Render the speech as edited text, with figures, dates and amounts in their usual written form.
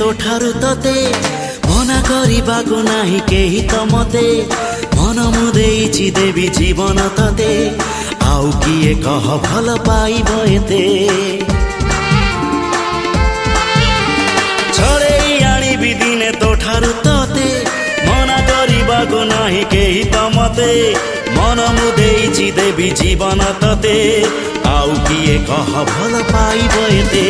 तोठारु तते मना करिबाकु नाही केही त मते मन मु देइछि देवी जीवन तते आउ किए कह भल पाइब एते छड़ेई आनिबि दिने तोठारु तते मना करिबाकु नाही केही त मते मन मु देइछि देवी जीवन तते आउ किए कह भल पाइब एते।